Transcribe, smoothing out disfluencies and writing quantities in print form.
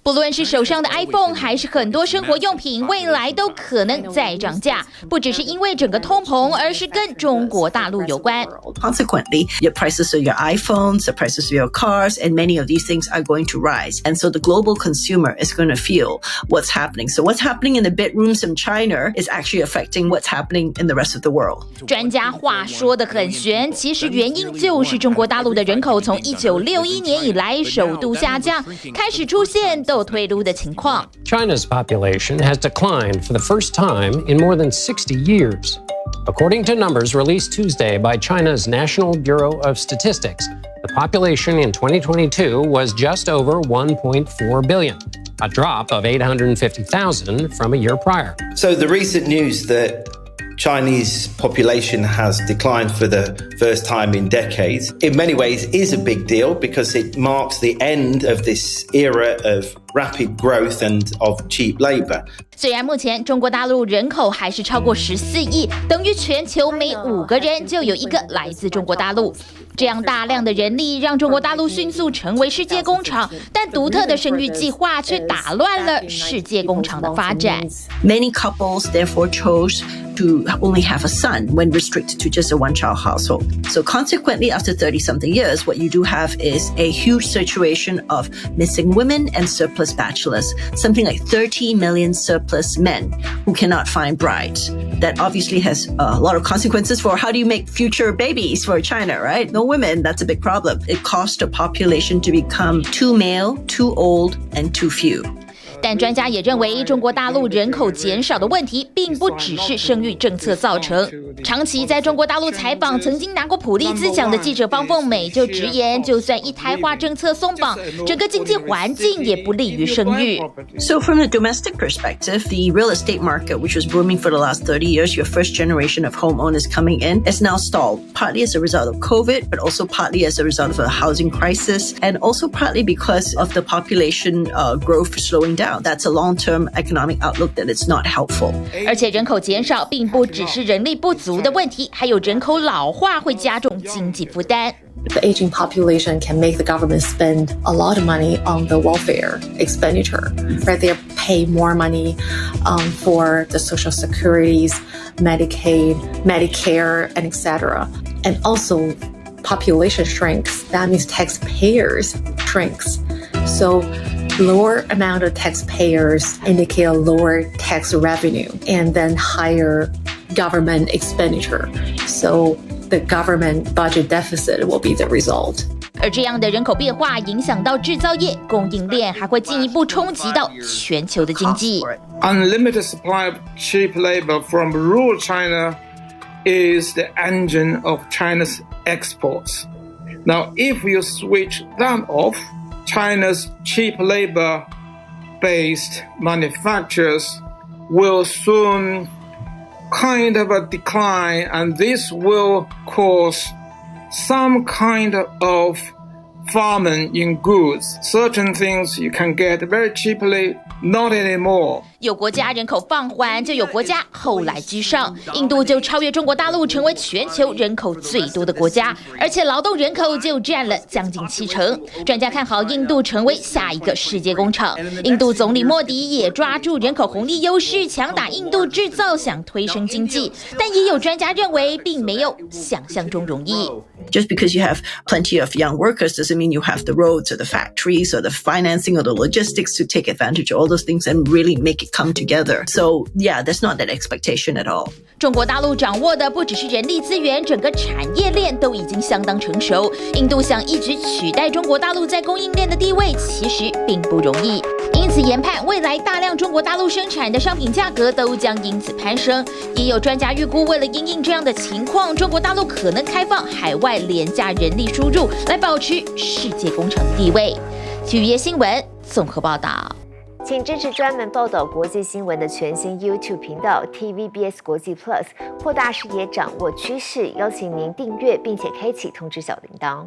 不论是手上的 iPhone 还是很多生活用品，未来都可能再涨价，不只是因为整个通膨，而是跟中国大陆有关。Consequently, your prices of your iPhones, the prices of your cars, and many of these things are going to rise. And so the global consumer is going to feel what's happening. So what's happening in the bedrooms in China is actually affecting what's happening in the rest of the world. 专家话说得很玄，其实原因就是中国大陆的人口从1961年以来首度下降，开始出现倒退路的情况。China's population has declined for the first time in more than 60 years. According to numbers released Tuesday by China's National Bureau of Statistics, the population in 2022 was just over 1.4 billion, a drop of 850,000 from a year prior. So the recent news that Chinese population has declined for the first time in decades, in many ways is a big deal because it marks the end of this era of rapid growth and of cheap labor. 虽然目前中国大陆人口还是超过14亿，等于全球每5个人就有1个来自中国大陆。这样大量的人力让中国大陆迅速成为世界工厂，但独特的生育计划却打乱了世界工厂的发展。Many couples therefore chose to only have a son when restricted to just a one-child household. So consequently, after 30-something years, what you do have is a huge situation of missing women and surplus bachelors, something like 30 million surplus men who cannot find brides. That obviously has a lot of consequences for how do you make future babies for China, right? No women, that's a big problem. It caused the population to become too male, too old, and too few. 但专家也认为，中国大陆人口减少的问题并不只是生育政策造成。长期在中国大陆采访，曾经拿过普利兹奖的记者方凤美就直言，就算一胎化政策松绑，整个经济环境也不利于生育。So from the domestic perspective, the real estate market, which was booming for the last 30 years, your first generation of homeowners coming in, is now stalled, partly as a result of COVID, but also partly as a result of a housing crisis, and also partly because of the population growth slowing down. That's a long-term economic outlook that it's not helpful. 而且人口减少并不只是人力不足的问题，还有人口老化会加重经济负担。The aging population can make the government spend a lot of money on the welfare expenditure, right? They pay more money for the social securities, Medicaid, Medicare, and etc. And also, population shrinks. That means taxpayers shrinks. So lower amount of taxpayers indicate a lower tax revenue and then higher government expenditure. So the government budget deficit will be the result. 而这样的人口变化影响到制造业、供应链，还会进一步冲击到全球的经济。Unlimited supply of cheap labor from rural China is the engine of China's exports. Now, if you switch that off, China's cheap labor-based manufacturers will soon kind of a decline, and this will cause some kind of famine in goods. Certain things you can get very cheaply, not anymore. 有国家人口放缓，就有国家后来居上。印度就超越中国大陆，成为全球人口最多的国家，而且劳动人口就占了将近70%。专家看好印度成为下一个世界工厂。印度总理莫迪也抓住人口红利优势，强打印度制造，想推升经济。但也有专家认为，并没有想象中容易。Just because you have plenty of young workers doesn't mean you have the roads or the factories or the financing or the logistics to take advantage of all those things and really make it come together. So yeah, there's not that expectation at all. 中国大陆掌握的不只是人力资源，整个产业链都已经相当成熟。印度想一直取代中国大陆在供应链的地位，其实并不容易。因此研判未来大量中国大陆生产的商品价格都将因此攀升。也有专家预估，为了因应这样的情况，中国大陆可能开放海外廉价人力输入，来保持世界工厂的地位。TVBS新闻综合报道。请支持专门报道国际新闻的全新 YouTube 频道 TVBS 国际 Plus， 扩大视野，掌握趋势。邀请您订阅并且开启通知小铃铛。